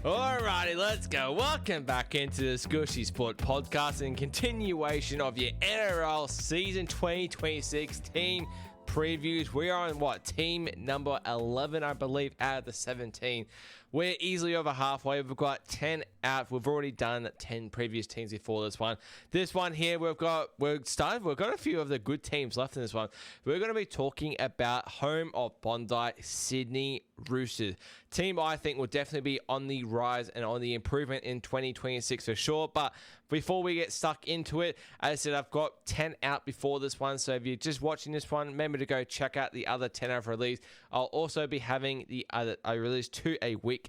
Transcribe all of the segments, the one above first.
Alrighty, let's go. Welcome back into the Scooshy Sport podcast in continuation of your NRL season 2026 team previews. We are on team number 11, I believe, out of the 17. We're easily over halfway. We've got 10 out. We've already done 10 previous teams before this one. This one here, we've got a few of the good teams left in this one. We're going to be talking about home of Bondi, Sydney Roosters. Team I think will definitely be on the rise and on the improvement in 2026 for sure. But before we get stuck into it, as I said, I've got 10 out before this one. So if you're just watching this one, remember to go check out the other 10 I've released. I'll also be having I released 2 a week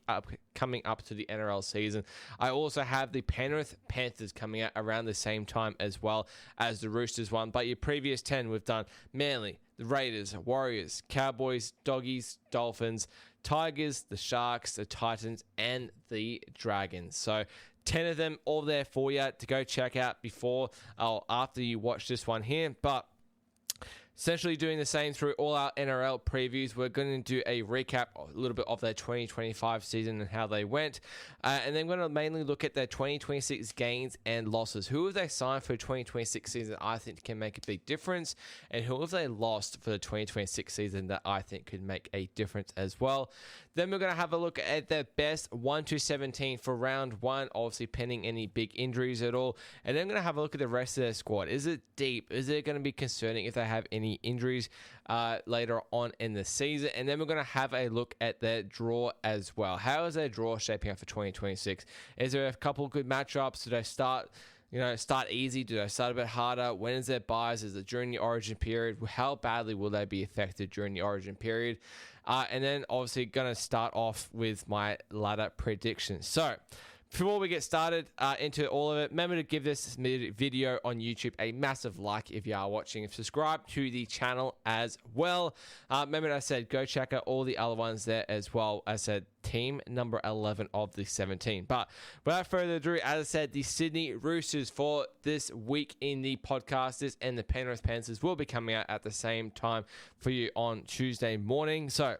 coming up to the NRL season. I also have the Penrith Panthers coming out around the same time as well as the Roosters one. But your previous 10, we've done Manly, the Raiders, Warriors, Cowboys, Doggies, Dolphins, Tigers, the Sharks, the Titans, and the Dragons. So 10 of them all there for you to go check out before or after you watch this one here. But essentially doing the same through all our NRL previews. We're going to do a recap, a little bit of their 2025 season and how they went. And then we're going to mainly look at their 2026 gains and losses. Who have they signed for the 2026 season I think can make a big difference? And who have they lost for the 2026 season that I think could make a difference as well? Then we're going to have a look at their best 1 to 17 for round 1, obviously pending any big injuries at all. And then I'm going to have a look at the rest of their squad. Is it deep? Is it going to be concerning if they have any injuries later on in the season? And then we're going to have a look at their draw as well. How is their draw shaping up for 2026? Is there a couple good matchups? Do they start easy? Do they start a bit harder? When is their buys? Is it during the origin period? How badly will they be affected during the origin period? And then obviously going to start off with my ladder predictions. So before we get started into all of it, remember to give this video on YouTube a massive like if you are watching. Subscribe to the channel as well. Remember, I said go check out all the other ones there as well. I said team number 11 of the 17. But without further ado, as I said, the Sydney Roosters for this week in the podcast, and the Penrith Panthers will be coming out at the same time for you on Tuesday morning. So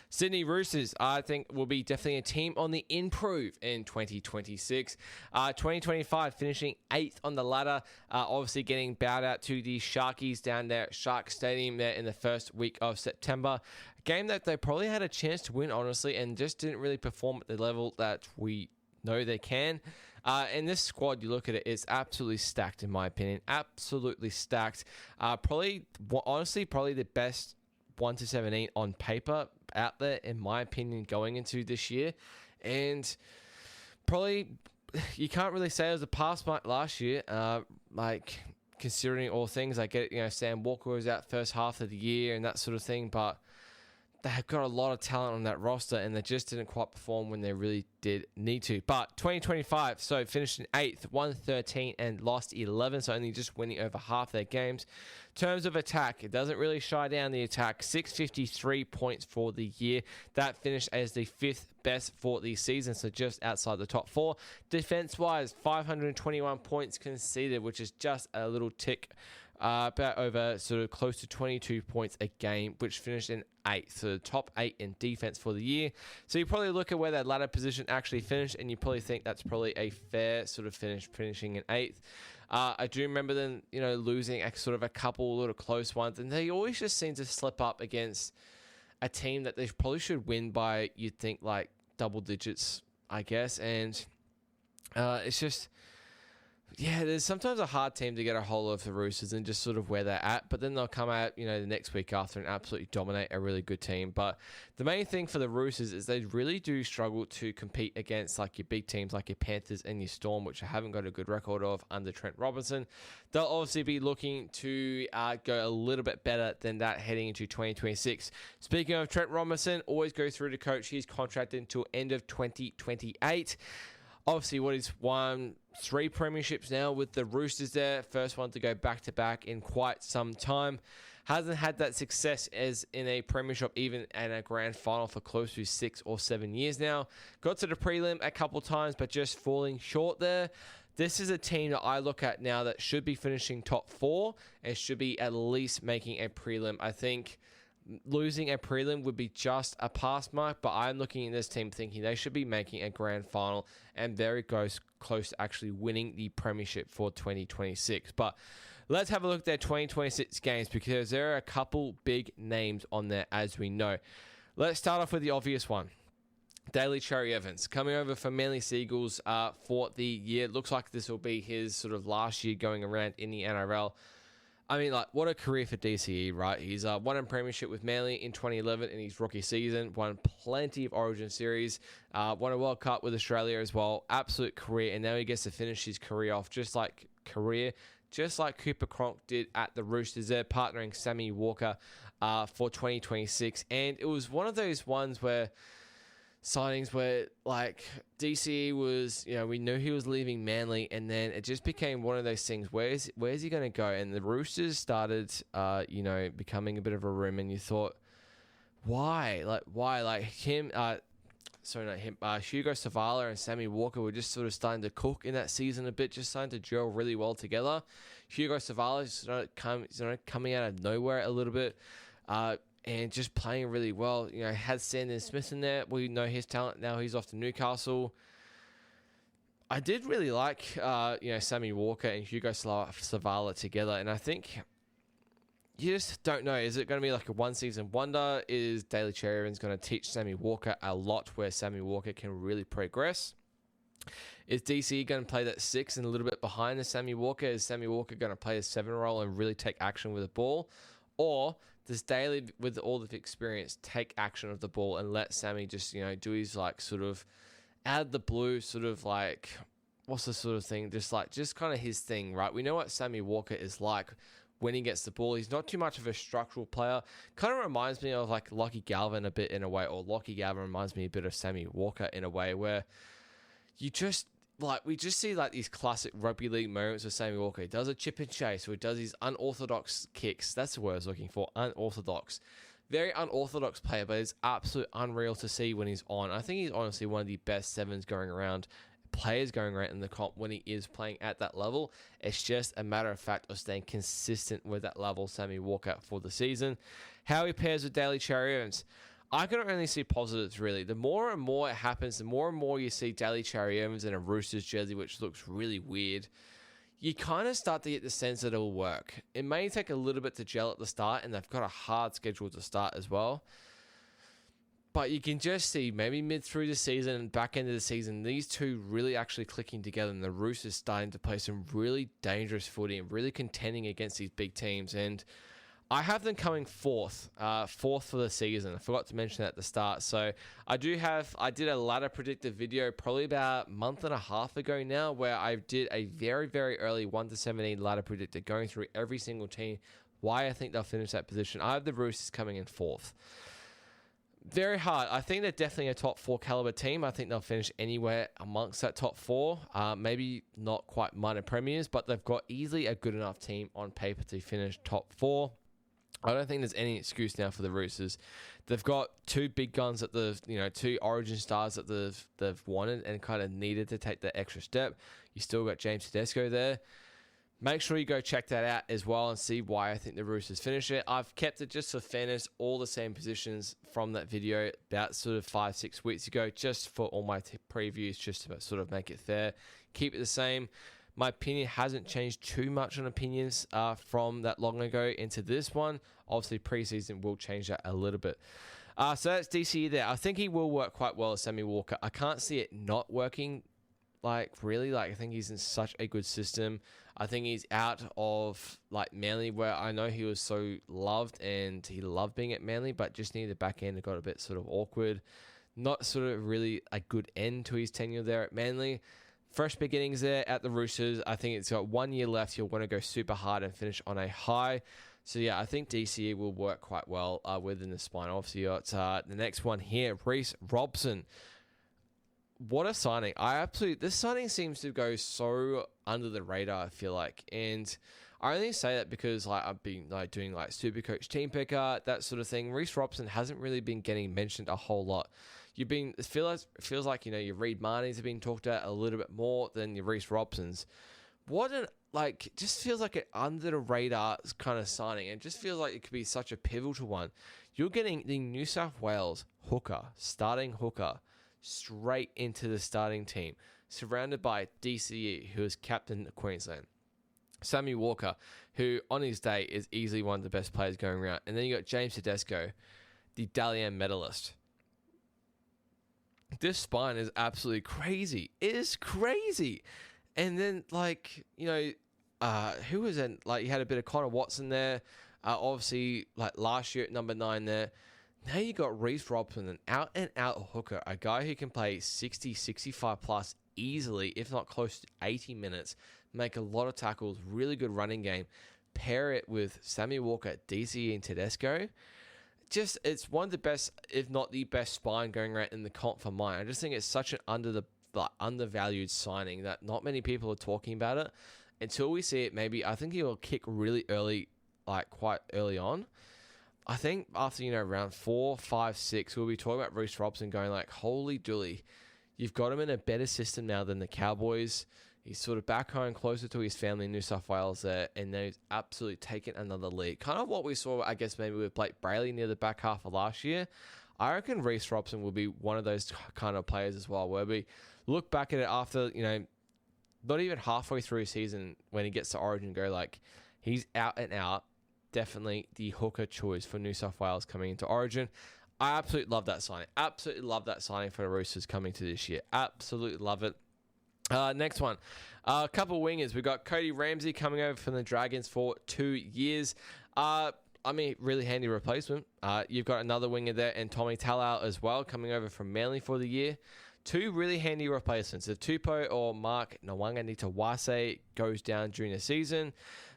Sydney Roosters, I think, will be definitely a team on the improve in 2026. 2025 finishing 8th on the ladder, obviously getting bowed out to the Sharkies down there at Shark Stadium there in the first week of September. A game that they probably had a chance to win, honestly, and just didn't really perform at the level that we know they can. And this squad, you look at it, it's absolutely stacked in my opinion. Absolutely stacked. Probably the best 1 to 17 on paper out there, in my opinion, going into this year. And probably you can't really say it was a pass mark last year, considering all things. I get, Sam Walker was out first half of the year and that sort of thing, but they have got a lot of talent on that roster, and they just didn't quite perform when they really did need to. But 2025, so finished in 8th, won 13 and lost 11, so only just winning over half their games. In terms of attack, it doesn't really shy down the attack. 653 points for the year. That finished as the 5th best for the season, so just outside the top 4. Defense-wise, 521 points conceded, which is just a little tick about over sort of close to 22 points a game, which finished in 8th, so the top 8 in defense for the year. So you probably look at where that ladder position actually finished, and you probably think that's probably a fair sort of finish, finishing in 8th. I do remember them, losing a couple little close ones, and they always just seem to slip up against a team that they probably should win by, you'd think, like double digits, I guess. And it's just, there's sometimes a hard team to get a hold of the Roosters and just sort of where they're at, but then they'll come out, the next week after and absolutely dominate a really good team. But the main thing for the Roosters is they really do struggle to compete against like your big teams like your Panthers and your Storm, which I haven't got a good record of under Trent Robinson. They'll obviously be looking to go a little bit better than that heading into 2026. Speaking of Trent Robinson, always go through the coach. He's contracted until end of 2028. Obviously, he's won 3 premierships now with the Roosters there. First one to go back-to-back in quite some time. Hasn't had that success as in a premiership, even in a grand final, for close to 6 or 7 years now. Got to the prelim a couple times, but just falling short there. This is a team that I look at now that should be finishing top 4 and should be at least making a prelim. I think Losing a prelim would be just a pass mark, but I'm looking at this team thinking they should be making a grand final and very close to actually winning the premiership for 2026. But let's have a look at their 2026 games because there are a couple big names on there, as we know. Let's start off with the obvious one. Daly Cherry Evans coming over from Manly Seagulls for the year. Looks like this will be his sort of last year going around in the NRL. I mean, like, what a career for DCE, right? He's won a premiership with Manly in 2011 in his rookie season, won plenty of Origin Series, won a World Cup with Australia as well. Absolute career, and now he gets to finish his career off just like Cooper Cronk did at the Roosters. They're partnering Sammy Walker for 2026, and it was one of those ones where signings where like DCE was, we knew he was leaving Manly, and then it just became one of those things. Where's he going to go? And the Roosters started, becoming a bit of a room, and you thought, why? Like him, Hugo Savala and Sammy Walker were just sort of starting to cook in that season a bit, just starting to gel really well together. Hugo Savala is coming out of nowhere a little bit. And just playing really well. Had Sandon Smith in there. We know his talent. Now he's off to Newcastle. I did really like, Sammy Walker and Hugo Savala together. And I think you just don't know. Is it going to be like a one-season wonder? Is Daly Cherry Evans going to teach Sammy Walker a lot where Sammy Walker can really progress? Is DC going to play that 6 and a little bit behind the Sammy Walker? Is Sammy Walker going to play a 7 role and really take action with the ball? Or does Daly, with all the experience, take action of the ball and let Sammy just, do his sort of out of the blue sort of what's the sort of thing? Just kind of his thing, right? We know what Sammy Walker is like when he gets the ball. He's not too much of a structural player. Kind of reminds me of Lockie Galvin a bit in a way, or Lockie Galvin reminds me a bit of Sammy Walker in a way where you just... we just see these classic rugby league moments with Sammy Walker. He does a chip and chase, or he does his unorthodox kicks. That's the word I was looking for, unorthodox. Very unorthodox player, but it's absolutely unreal to see when he's on. I think he's honestly one of the best sevens going around, players going around in the comp when he is playing at that level. It's just a matter of fact of staying consistent with that level, Sammy Walker, for the season. How he pairs with Daly Cherry Evans. I can only see positives, really. The more and more it happens, the more and more you see Daly Cherry Evans in a Roosters jersey, which looks really weird, you kind of start to get the sense that it will work. It may take a little bit to gel at the start, and they've got a hard schedule to start as well. But you can just see maybe mid through the season and back end of the season, these two really actually clicking together, and the Roosters starting to play some really dangerous footy and really contending against these big teams. And I have them coming fourth for the season. I forgot to mention that at the start. So I did a ladder predictive video probably about a month and a half ago now, where I did a very, very early 1-17 ladder predictor going through every single team, why I think they'll finish that position. I have the Roosters coming in fourth. Very hard. I think they're definitely a top 4 caliber team. I think they'll finish anywhere amongst that top 4. Maybe not quite minor premiers, but they've got easily a good enough team on paper to finish top 4. I don't think there's any excuse now for the Roosters. They've got 2 big guns that 2 Origin stars that they've wanted and kind of needed to take that extra step. You still got James Tedesco there. Make sure you go check that out as well and see why I think the Roosters finish it. I've kept it just for fairness, all the same positions from that video about sort of 5-6 weeks ago, just for all my previews, just to sort of make it fair. Keep it the same. My opinion hasn't changed too much on opinions from that long ago into this one. Obviously, preseason will change that a little bit. So that's DCE there. I think he will work quite well as Sammy Walker. I can't see it not working, really. I think he's in such a good system. I think he's out of, Manly, where I know he was so loved, and he loved being at Manly, but just near the back end, it got a bit sort of awkward. Not sort of really a good end to his tenure there at Manly. Fresh beginnings there at the Roosters. I think it's got 1 year left. You'll want to go super hard and finish on a high. So, yeah, I think DCE will work quite well within the spine. Obviously, you got the next one here, Reece Robson. What a signing. This signing seems to go so under the radar, I feel like. And I only say that because I've been doing Supercoach Team Picker, that sort of thing. Reece Robson hasn't really been getting mentioned a whole lot. It feels like your Reed Marnies have been talked about a little bit more than your Reece Robsons. just feels like an under the radar kind of signing. It just feels like it could be such a pivotal one. You're getting the New South Wales starting hooker, straight into the starting team, surrounded by DCE, who is captain of Queensland. Sammy Walker, who on his day is easily one of the best players going around. And then you got James Tedesco, the Dally M medalist. This spine is absolutely crazy. It is crazy. And then, who was in? You had a bit of Connor Watson there. Obviously, last year at number 9 there. Now you got Reece Robson, an out-and-out hooker, a guy who can play 60, 65 plus easily, if not close to 80 minutes, make a lot of tackles, really good running game. Pair it with Sammy Walker, DCE, and Tedesco. It's one of the best, if not the best spine going around in the comp for mine. I just think it's such an undervalued signing that not many people are talking about it. Until we see it, maybe I think he will kick really early, quite early on. I think after, round 4, 5, 6, we'll be talking about Reece Robson going holy dooly. You've got him in a better system now than the Cowboys. He's sort of back home, closer to his family in New South Wales there, and then he's absolutely taken another lead. Kind of what we saw, I guess, maybe with Blake Brayley near the back half of last year. I reckon Reece Robson will be one of those kind of players as well, where we look back at it after, not even halfway through his season when he gets to Origin and go, he's out and out. Definitely the hooker choice for New South Wales coming into Origin. I absolutely love that signing. Absolutely love that signing for the Roosters coming to this year. Absolutely love it. Next one. A couple of wingers. We've got Cody Ramsey coming over from the Dragons for 2 years. Really handy replacement. You've got another winger there and Tommy Talau as well coming over from Manly for the year. 2 really handy replacements. If Tupou or Mark Nawaqanitawase goes down during the season,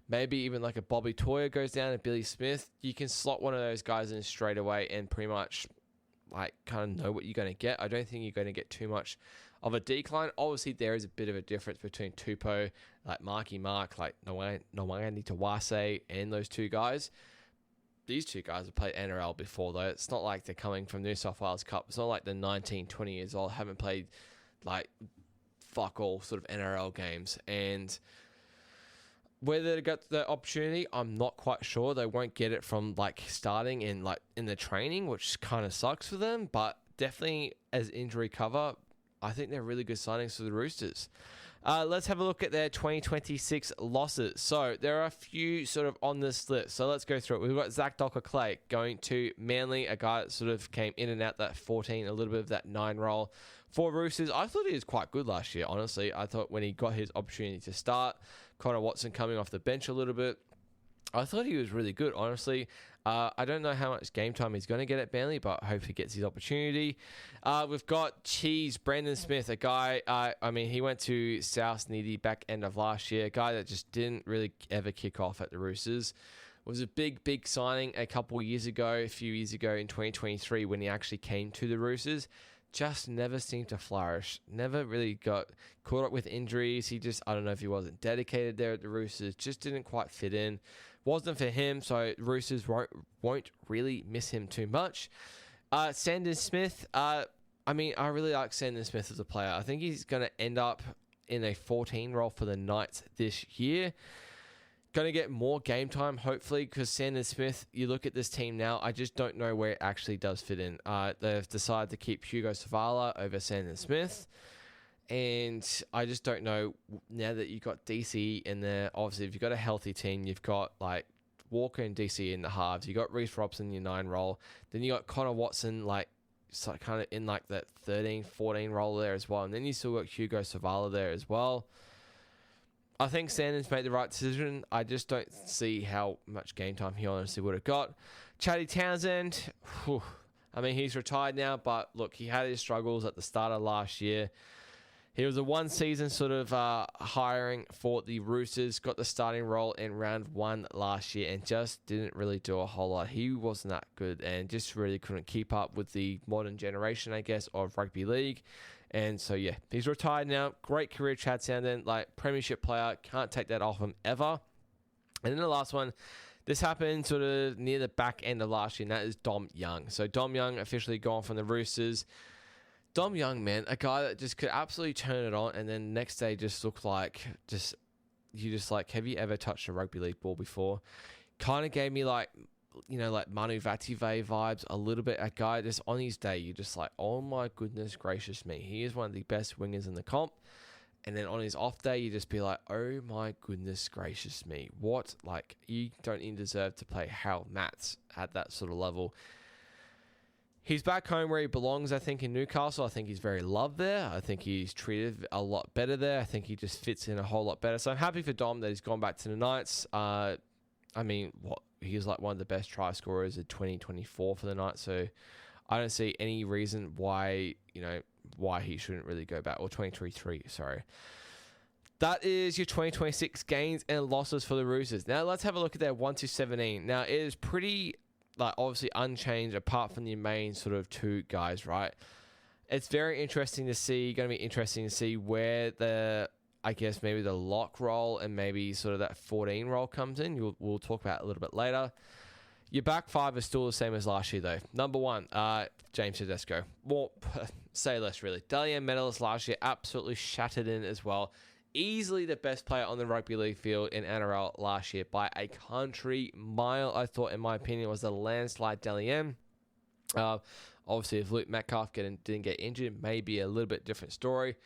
maybe even a Bobby Toyer goes down and Billy Smith, you can slot one of those guys in straight away and pretty much kind of know what you're going to get. I don't think you're going to get too much of a decline. Obviously, there is a bit of a difference between Tupou, Marky Mark, Nawaqanitawase, and those 2 guys. These 2 guys have played NRL before, though. It's not like they're coming from New South Wales Cup. It's not like they're 19, 20 years old, haven't played, fuck all sort of NRL games. And whether they got the opportunity, I'm not quite sure. They won't get it from, starting in the training, which kind of sucks for them. But definitely as injury cover, I think they're really good signings for the Roosters. Let's have a look at their 2026 losses. So there are a few sort of on this list. So let's go through it. We've got Zach Docker-Clay going to Manly, a guy that sort of came in and out that 14, a little bit of that 9 role for Roosters. I thought he was quite good last year, honestly. I thought when he got his opportunity to start, Connor Watson coming off the bench a little bit, I thought he was really good, honestly. I don't know how much game time he's going to get at Manly, but I hope he gets his opportunity. We've got Brandon Smith, a guy, he went to South near the back end of last year, a guy that just didn't really ever kick off at the Roosters. Was a big signing a few years ago in 2023 when he actually came to the Roosters. Just never seemed to flourish. Never really got caught up with injuries. He just, I don't know if he wasn't dedicated there at the Roosters. Just didn't quite fit in. Wasn't for him, so Roosters won't really miss him too much. Sandon Smith, I really like Sandon Smith as a player. I think he's going to end up in a 14 role for the Knights this year. Going to get more game time, hopefully, because Sandon Smith, you look at this team now, I just don't know where it actually does fit in. They've decided to keep Hugo Savala over Sandon Smith. And I just don't know, now that you've got DC in there, obviously if you've got a healthy team, you've got Walker and DC in the halves, you've got Reece Robson in your 9 role, then you got Connor Watson kind of in that 13, 14 role there as well, and then you still got Hugo Savala there as well. I think Sanders made the right decision. I just don't see how much game time he honestly would have got. Chatty Townsend, he's retired now, but look, he had his struggles at the start of last year. He was a one-season sort of hiring for the Roosters, got the starting role in round 1 last year and just didn't really do a whole lot. He wasn't that good and just really couldn't keep up with the modern generation, I guess, of rugby league. And so, yeah, he's retired now. Great career, Chad Sandon, premiership player. Can't take that off him ever. And then the last one, this happened sort of near the back end of last year, and that is Dom Young. So Dom Young officially gone from the Roosters. Dom Young, man, a guy that just could absolutely turn it on, and then next day just looked like just you just like, have you ever touched a rugby league ball before? Kind of gave me like, like Manu Vative vibes a little bit. A guy just on his day, you're just like, oh my goodness gracious me. He is one of the best wingers in the comp. And then on his off day, you just be like, oh my goodness gracious me. What? Like, you don't even deserve to play Harold Matts at that sort of level. He's back home where he belongs, I think, in Newcastle. I think he's very loved there. I think he's treated a lot better there. I think he just fits in a whole lot better. So I'm happy for Dom that he's gone back to the Knights. He's like one of the best try scorers of 2024 for the Knights. So I don't see any reason why he shouldn't really go back. Or 2023, sorry. That is your 2026 gains and losses for the Roosters. Now let's have a look at their 1-17. Now it is pretty, obviously unchanged apart from the main sort of two guys, right? It's very interesting to see, going to be interesting to see where maybe the lock role and maybe sort of that 14 role comes in. We'll talk about it a little bit later. Your back five is still the same as last year, though. Number one, James Tedesco. Well, say less, really. Dalian medalist last year, absolutely shattered in as well. Easily the best player on the rugby league field in NRL last year by a country mile. I thought, in my opinion, was a landslide Dalian. Obviously, if Luke Metcalf didn't get injured, maybe a little bit different story.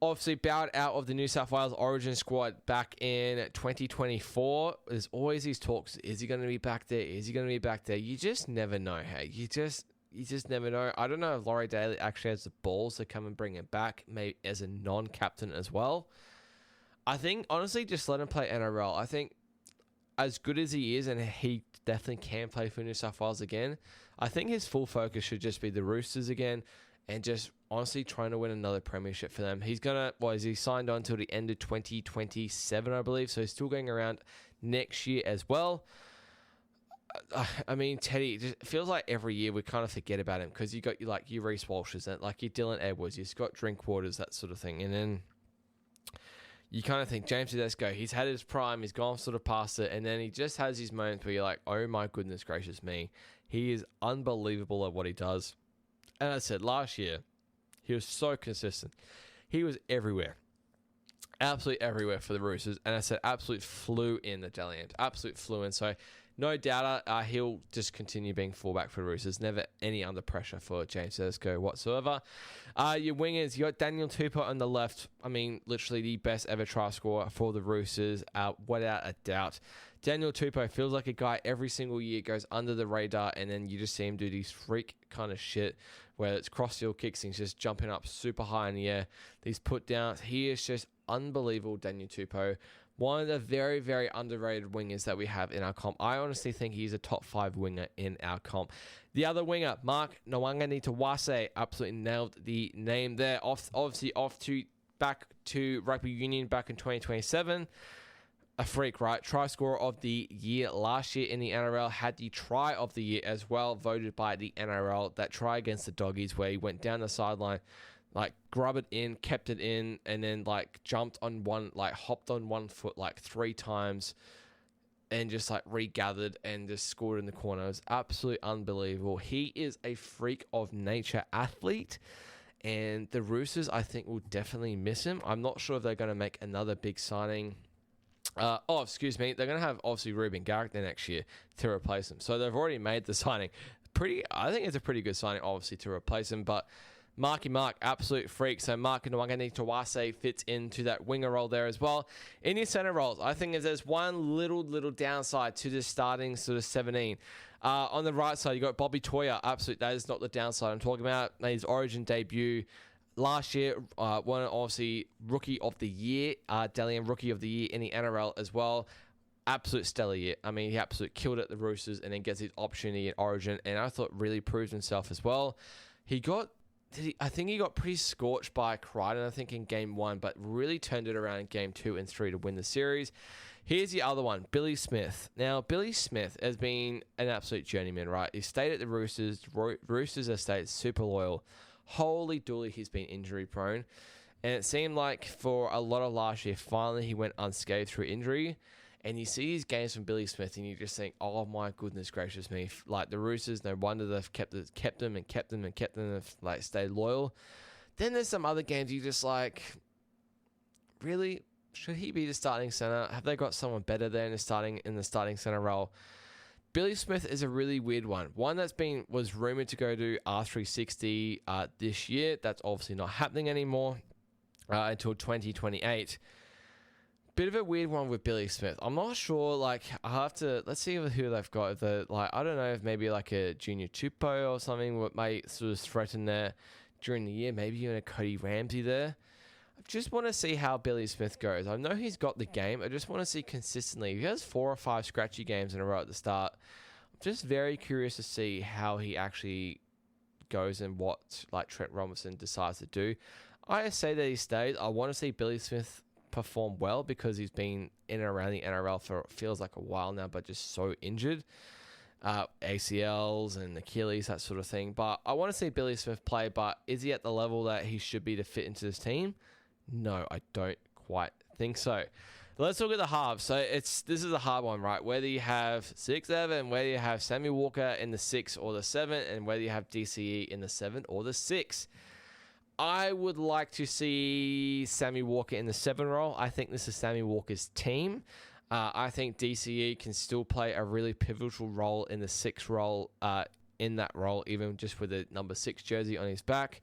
Obviously, bowed out of the New South Wales Origin squad back in 2024. There's always these talks. Is he going to be back there? Is he going to be back there? You just never know, hey? You just never know. I don't know if Laurie Daly actually has the balls to come and bring him back, maybe as a non-captain as well. I think, honestly, just let him play NRL. I think as good as he is, and he definitely can play for New South Wales again, I think his full focus should just be the Roosters again and just honestly trying to win another premiership for them. He's he signed on until the end of 2027, I believe, so he's still going around next year as well. I mean, Teddy, it just feels like every year we kind of forget about him because you got your Reece Walshes and your Dylan Edwards, you've got Drinkwaters, that sort of thing. And then you kind of think, James Tedesco, he's had his prime, he's gone sort of past it, and then he just has his moments where you're like, oh my goodness gracious me. He is unbelievable at what he does. And I said, last year, he was so consistent. He was everywhere. Absolutely everywhere for the Roosters. And I said, absolute flew in the Dalian. Absolute flew in. So, no doubt he'll just continue being fullback for the Roosters. Never any under pressure for James Tedesco whatsoever. Your wingers, you got Daniel Tupou on the left. I mean, literally the best ever try scorer for the Roosters, without a doubt. Daniel Tupou feels like a guy every single year goes under the radar, and then you just see him do these freak kind of shit where it's cross-field kicks and he's just jumping up super high in the air. These put-downs. He is just unbelievable, Daniel Tupou. One of the very, very underrated wingers that we have in our comp. I honestly think he's a top 5 winger in our comp. The other winger, Mark Nwanganitawase, absolutely nailed the name there. Back to rugby union back in 2027. A freak, right? Try scorer of the year last year in the NRL. Had the try of the year as well, voted by the NRL. That try against the Doggies where he went down the sideline, grubbed it in, kept it in, and then jumped on one, hopped on 1 foot 3 times and just regathered and just scored in the corner. It was absolutely unbelievable. He is a freak of nature athlete, and the Roosters, I think, will definitely miss him. I'm not sure if they're going to make another big signing. They're going to have, obviously, Ruben Garrick there next year to replace him. So they've already made the signing. I think it's a pretty good signing, obviously, to replace him, but Marky Mark, absolute freak. So Mark Nwanganitawase fits into that winger role there as well. In your centre roles, I think there's one little downside to the starting sort of 17. On the right side, you got Bobby Toya. Absolute, that is not the downside I'm talking about. His Origin debut last year, won obviously Rookie of the Year, Dalian Rookie of the Year in the NRL as well. Absolute stellar year. I mean, he absolutely killed it at the Roosters and then gets his opportunity at Origin, and I thought really proved himself as well. I think he got pretty scorched by Crichton, I think, in Game 1, but really turned it around in Game 2 and 3 to win the series. Here's the other one, Billy Smith. Now, Billy Smith has been an absolute journeyman, right? He stayed at the Roosters. Roosters have stayed super loyal. Holy dooly, he's been injury-prone. And it seemed like for a lot of last year, finally he went unscathed through injury. And you see these games from Billy Smith and you just think, oh my goodness gracious me. The Roosters, no wonder they've kept them and stayed loyal. Then there's some other games you just really? Should he be the starting center? Have they got someone better there in the starting center role? Billy Smith is a really weird one. One that's was rumored to go to R360 this year. That's obviously not happening anymore until 2028. Bit of a weird one with Billy Smith. I'm not sure. Like, I have to let's see who they've got. I don't know if maybe like a Junior Tupou or something what might sort of threaten there during the year. Maybe even a Cody Ramsey there. I just want to see how Billy Smith goes. I know he's got the game. I just want to see consistently. If he has 4 or 5 scratchy games in a row at the start, I'm just very curious to see how he actually goes and what like Trent Robinson decides to do. I say that he stays. I want to see Billy Smith perform well because he's been in and around the NRL for feels like a while now, but just so injured. ACLs and Achilles, that sort of thing. But I want to see Billy Smith play, but is he at the level that he should be to fit into this team? No, I don't quite think so. Let's look at the halves. So this is a hard one, right? Whether you have 6-7, whether you have Sammy Walker in the 6 or the 7, and whether you have DCE in the 7 or the 6. I would like to see Sammy Walker in the 7 role. I think this is Sammy Walker's team. I think DCE can still play a really pivotal role in the 6 role, in that role, even just with the number 6 jersey on his back.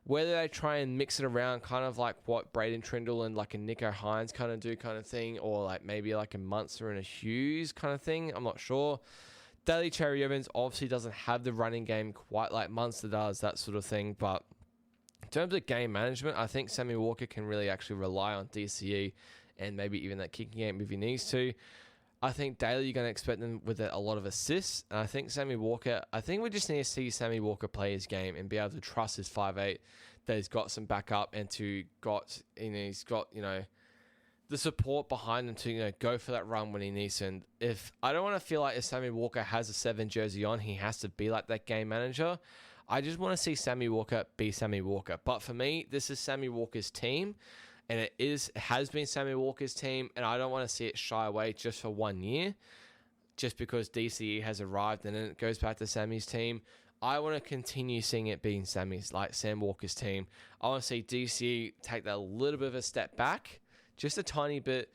Whether they try and mix it around, kind of like what Braden Trindle and like a Nico Hines kind of do kind of thing, or like maybe like a Munster and a Hughes kind of thing, I'm not sure. Daly Cherry Evans obviously doesn't have the running game quite like Munster does, that sort of thing, but in terms of game management, I think Sammy Walker can really actually rely on DCE and maybe even that kicking game if he needs to. I think Daly, you're going to expect them with a lot of assists. And I think Sammy Walker, I think we just need to see Sammy Walker play his game and be able to trust his 5'8", that he's got some backup and he's got, the support behind him to, go for that run when he needs to. And I don't want to feel like if Sammy Walker has a 7 jersey on, he has to be like that game manager. I just want to see Sammy Walker be Sammy Walker. But for me, this is Sammy Walker's team. And it has been Sammy Walker's team, and I don't want to see it shy away just for 1 year, just because DCE has arrived and then it goes back to Sammy's team. I want to continue seeing it being Sam Walker's team. I want to see DCE take that little bit of a step back, just a tiny bit.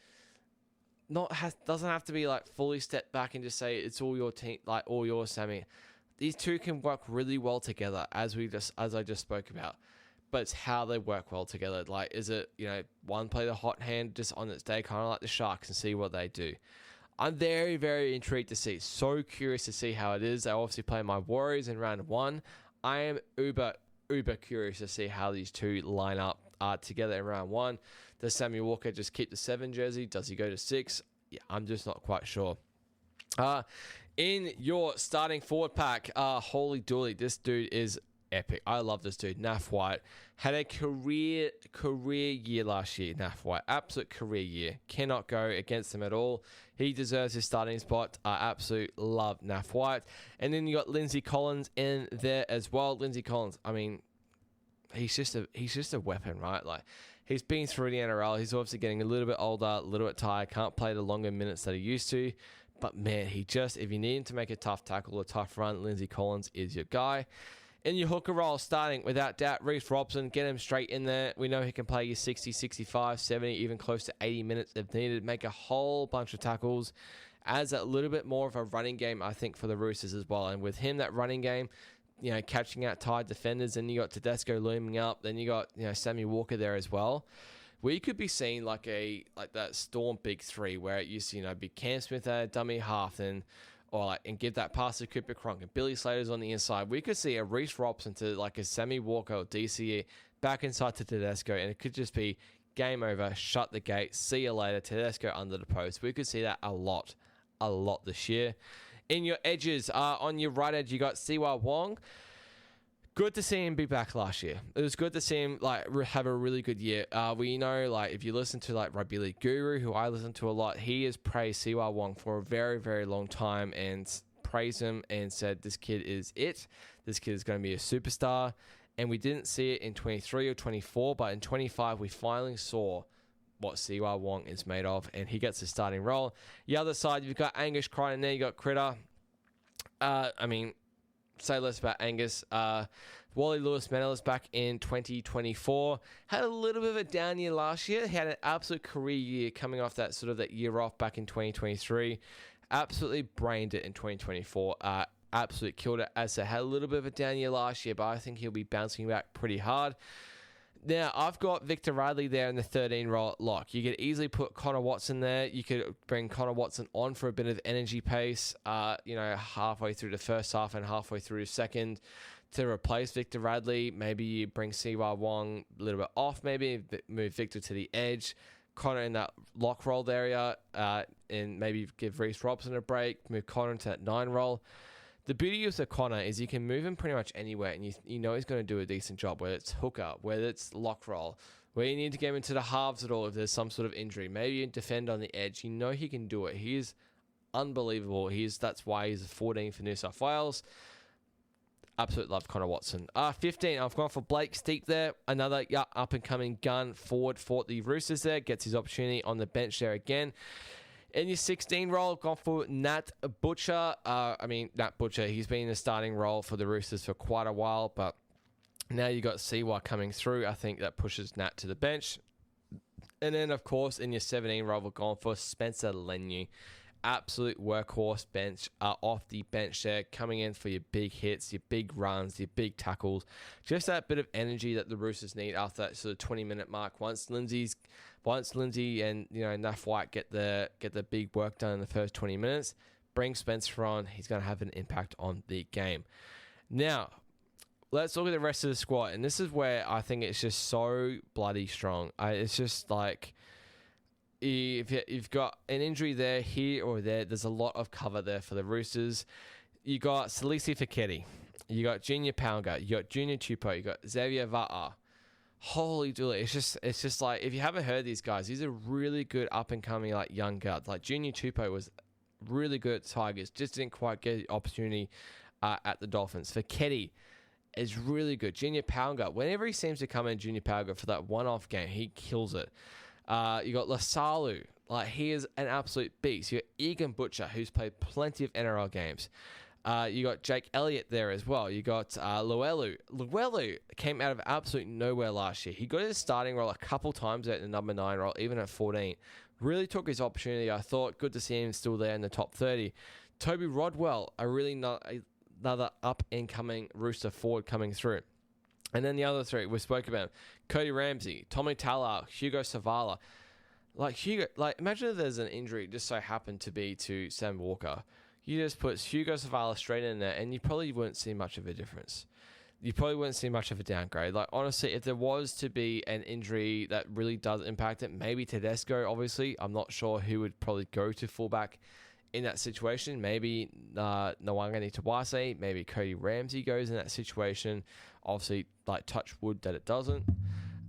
Doesn't have to be like fully step back and just say it's all your team, like all yours, Sammy. These two can work really well together, as I just spoke about. But it's how they work well together. Like, is it, one play the hot hand just on its day, kind of like the Sharks, and see what they do. I'm very, very intrigued to see. So curious to see how it is. They obviously play my Warriors in round 1. I am uber curious to see how these two line up together in round 1. Does Sammy Walker just keep the 7 jersey? Does he go to 6? Yeah, I'm just not quite sure. In your starting forward pack, holy dooly, this dude is epic. I love this dude. Naf White had a career year last year. Naf White, absolute career year. Cannot go against him at all. He deserves his starting spot. I absolutely love Naf White. And then you got Lindsay Collins in there as well. Lindsay Collins, I mean, he's just a weapon, right? Like, he's been through the NRL. He's obviously getting a little bit older, a little bit tired. Can't play the longer minutes that he used to. But man, if you need him to make a tough tackle or tough run, Lindsay Collins is your guy. In your hooker role, starting without doubt, Reece Robson, get him straight in there. We know he can play you 60, 65, 70, even close to 80 minutes if needed. Make a whole bunch of tackles. Adds a little bit more of a running game, I think, for the Roosters as well. And with him, that running game, catching out tired defenders, and you got Tedesco looming up. Then you got, Sammy Walker there as well. We could be seeing like that Storm Big 3 where it used to, be Cam Smith at a dummy half and give that pass to Cooper Cronk and Billy Slater's on the inside. We could see a Reece Robson to like a Sammy Walker or DCE back inside to Tedesco, and it could just be game over, shut the gate, see you later, Tedesco under the post. We could see that a lot this year. In your edges, on your right edge, you got Siwa Wong. Good to see him be back last year. It was good to see him have a really good year. We know, if you listen to Rugby League Guru, who I listen to a lot, he has praised Siwa Wong for a very, very long time and praised him and said this kid is it. This kid is going to be a superstar. And we didn't see it in 23 or 24, but in 25 we finally saw what Siwa Wong is made of, and he gets the starting role. The other side, you've got Angus Crichton there, you got Critter. say less about Angus. Wally Lewis-Menela's back in 2024. Had a little bit of a down year last year. He had an absolute career year coming off that year off back in 2023. Absolutely brained it in 2024. Absolutely killed it. As I had a little bit of a down year last year, but I think he'll be bouncing back pretty hard. Now, I've got Victor Radley there in the 13 role at lock. You could easily put Connor Watson there. You could bring Connor Watson on for a bit of energy pace, halfway through the first half and halfway through the second to replace Victor Radley. Maybe you bring Siwa Wong a little bit off, maybe move Victor to the edge, Connor in that lock role area, and maybe give Reece Robson a break, move Connor into that 9 role. The beauty of the Connor is you can move him pretty much anywhere, and you know he's going to do a decent job, whether it's hooker, whether it's lock roll, where you need to get him into the halves at all if there's some sort of injury. Maybe you defend on the edge. You know he can do it. He is unbelievable. That's why he's a 14 for New South Wales. Absolutely love Connor Watson. 15, I've gone for Blake Steep there. Another up-and-coming gun forward for the Roosters there. Gets his opportunity on the bench there again. In your 16 role, gone for Nat Butcher. Nat Butcher, he's been in the starting role for the Roosters for quite a while, but now you got Siwa coming through. I think that pushes Nat to the bench. And then, of course, in your 17 role, we're going for Spencer Leniu. Absolute workhorse bench off the bench there, coming in for your big hits, your big runs, your big tackles. Just that bit of energy that the Roosters need after that sort of 20-minute mark. Once Lindsay and Nath White get the big work done in the first 20 minutes, bring Spencer on. He's going to have an impact on the game. Now, let's look at the rest of the squad, and this is where I think it's just so bloody strong. It's just like, if you've got an injury there, here or there, there's a lot of cover there for the Roosters. You got Salisi Feketi, you got Junior Pauga, you got Junior Tupou, you got Xavier Va'a. Holy dooly. It's just like, if you haven't heard these guys, these are really good up-and-coming young guards. Like Junior Tupou was really good at Tigers, just didn't quite get the opportunity at the Dolphins. Feketi is really good. Junior Pauga, whenever he seems to come in, Junior Pauga, for that one-off game, he kills it. You got Lasalu. He is an absolute beast. You got Egan Butcher, who's played plenty of NRL games. You got Jake Elliott there as well. You got Luelu. Luelu came out of absolute nowhere last year. He got his starting role a couple times at the number 9 role, even at 14. Really took his opportunity, I thought. Good to see him still there in the top 30. Toby Rodwell, another up-and-coming Rooster forward coming through. And then the other 3 we spoke about: Cody Ramsey, Tommy Talau, Hugo Savala. Imagine if there's an injury just so happened to be to Sam Walker. You just put Hugo Savala straight in there, and you probably wouldn't see much of a difference. You probably wouldn't see much of a downgrade. Honestly, if there was to be an injury that really does impact it, maybe Tedesco, obviously. I'm not sure who would probably go to fullback in that situation. Maybe Nwangani Tawase, maybe Cody Ramsey goes in that situation. Obviously, touch wood that it doesn't.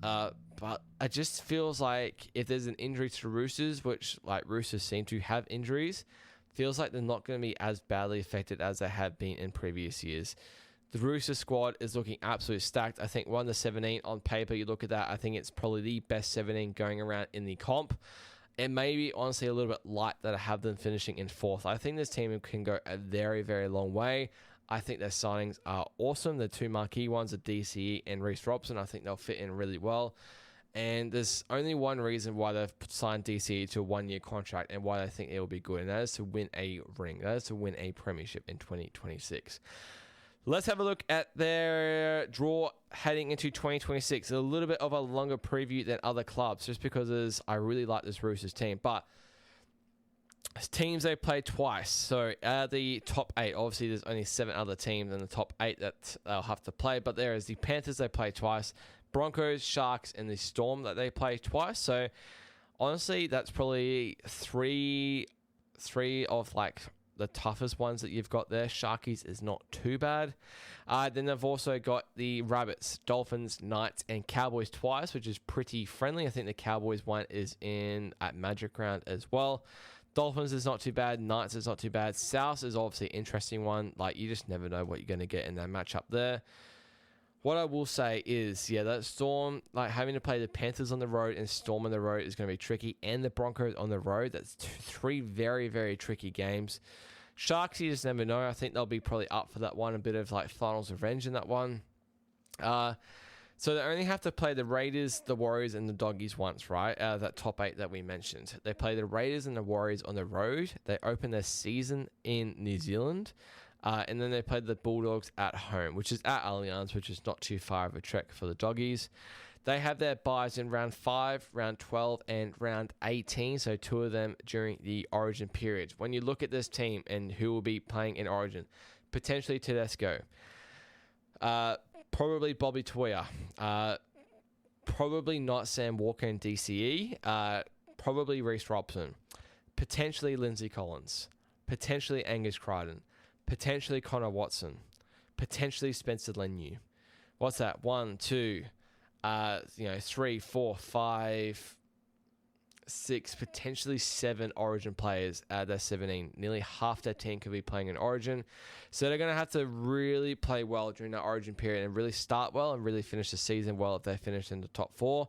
But it just feels like if there's an injury to Roosters, which Roosters seem to have injuries, feels like they're not going to be as badly affected as they have been in previous years. The Roosters squad is looking absolutely stacked. I think 1-17 on paper, you look at that, I think it's probably the best 17 going around in the comp. It may be honestly a little bit light that I have them finishing in 4th. I think this team can go a very, very long way. I think their signings are awesome. The 2 marquee ones are DCE and Reece Robson. I think they'll fit in really well. And there's only one reason why they've signed DCE to a 1-year contract and why they think it will be good, and that is to win a ring. That is to win a premiership in 2026. Let's have a look at their draw heading into 2026. A little bit of a longer preview than other clubs, just because I really like this Roosters team. But teams they played twice. So out of the top 8, obviously there's only 7 other teams in the top 8 that they'll have to play. But there is the Panthers they play twice, Broncos, Sharks, and the Storm that they play twice. So honestly, that's probably three of the toughest ones that you've got there. Sharkies is not too bad. Then they've also got the Rabbits, Dolphins, Knights, and Cowboys twice, which is pretty friendly. I think the Cowboys one is at Magic Round as well. Dolphins is not too bad. Knights is not too bad. South is obviously an interesting one. You just never know what you're going to get in that matchup there. What I will say is, that Storm, having to play the Panthers on the road and Storm on the road is going to be tricky, and the Broncos on the road. That's 3 very, very tricky games. Sharks, you just never know. I think they'll be probably up for that one, a bit of like finals revenge in that one. So they only have to play the Raiders, the Warriors, and the Doggies once, right? Out of that top 8 that we mentioned. They play the Raiders and the Warriors on the road. They open their season in New Zealand. And then they play the Bulldogs at home, which is at Allianz, which is not too far of a trek for the Doggies. They have their buys in round 5, round 12, and round 18. So 2 of them during the Origin periods. When you look at this team and who will be playing in Origin, potentially Tedesco. Probably Bobby Toya. Probably not Sam Walker and DCE. Probably Reece Robson. Potentially Lindsay Collins. Potentially Angus Crichton. Potentially Connor Watson. Potentially Spencer Leniu. What's that? 1, 2, 3, 4, 5, 6, potentially 7 Origin players out of their 17. Nearly half their team could be playing in Origin. So they're going to have to really play well during that Origin period and really start well and really finish the season well if they finish in the top 4.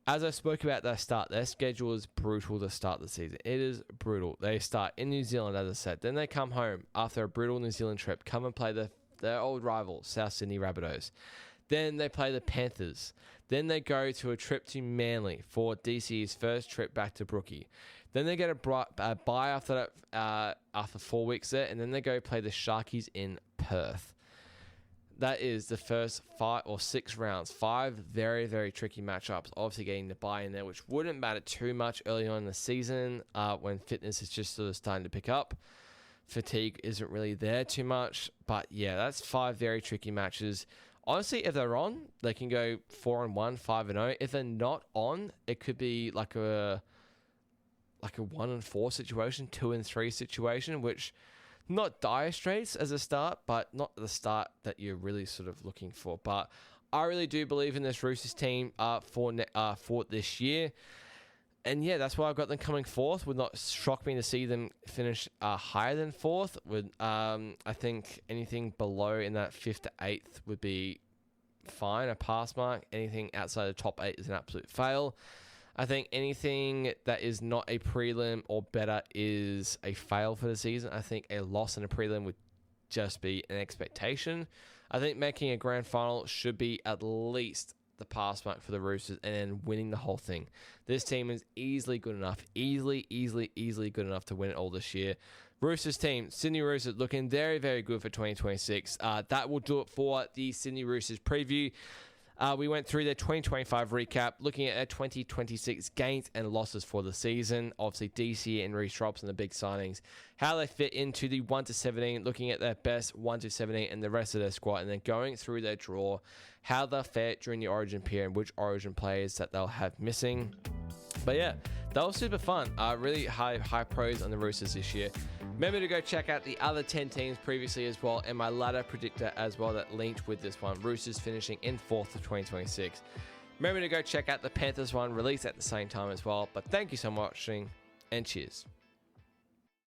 As I spoke about their start, their schedule is brutal to start the season. It is brutal. They start in New Zealand, as I said. Then they come home after a brutal New Zealand trip, come and play their old rival, South Sydney Rabbitohs. Then they play the Panthers. Then they go to a trip to Manly for DC's first trip back to Brookie. Then they get a bye after that, after 4 weeks there, and then they go play the Sharkies in Perth. That is the first 5 or 6 rounds. 5 very, very tricky matchups. Obviously getting the bye in there, which wouldn't matter too much early on in the season when fitness is just sort of starting to pick up. Fatigue isn't really there too much. But yeah, that's 5 very tricky matches. Honestly, if they're on, they can go 4-1, 5-0. If they're not on, it could be like a 1-4 situation, 2-3 situation, which not dire straits as a start, but not the start that you're really sort of looking for. But I really do believe in this Roosters team for this year. And yeah, that's why I've got them coming 4th. Would not shock me to see them finish higher than 4th. I think anything below in that 5th to 8th would be fine, a pass mark. Anything outside the top 8 is an absolute fail. I think anything that is not a prelim or better is a fail for the season. I think a loss in a prelim would just be an expectation. I think making a grand final should be at least the pass mark for the Roosters and then winning the whole thing. This team is easily good enough, easily good enough to win it all this year. Roosters team, Sydney Roosters, looking very, very good for 2026. That will do it for the Sydney Roosters preview. We went through their 2025 recap, looking at their 2026 gains and losses for the season. Obviously, DC and Reece Robson, the big signings. How they fit into the 1-17, looking at their best 1-17 and the rest of their squad, and then going through their draw, how they'll fare during the Origin period, and which Origin players that they'll have missing. But yeah, that was super fun. Really high praise on the Roosters this year. Remember to go check out the other 10 teams previously as well, and my ladder predictor as well that linked with this one. Roosters finishing in 4th of 2026. Remember to go check out the Panthers one, released at the same time as well. But thank you so much for watching, and cheers.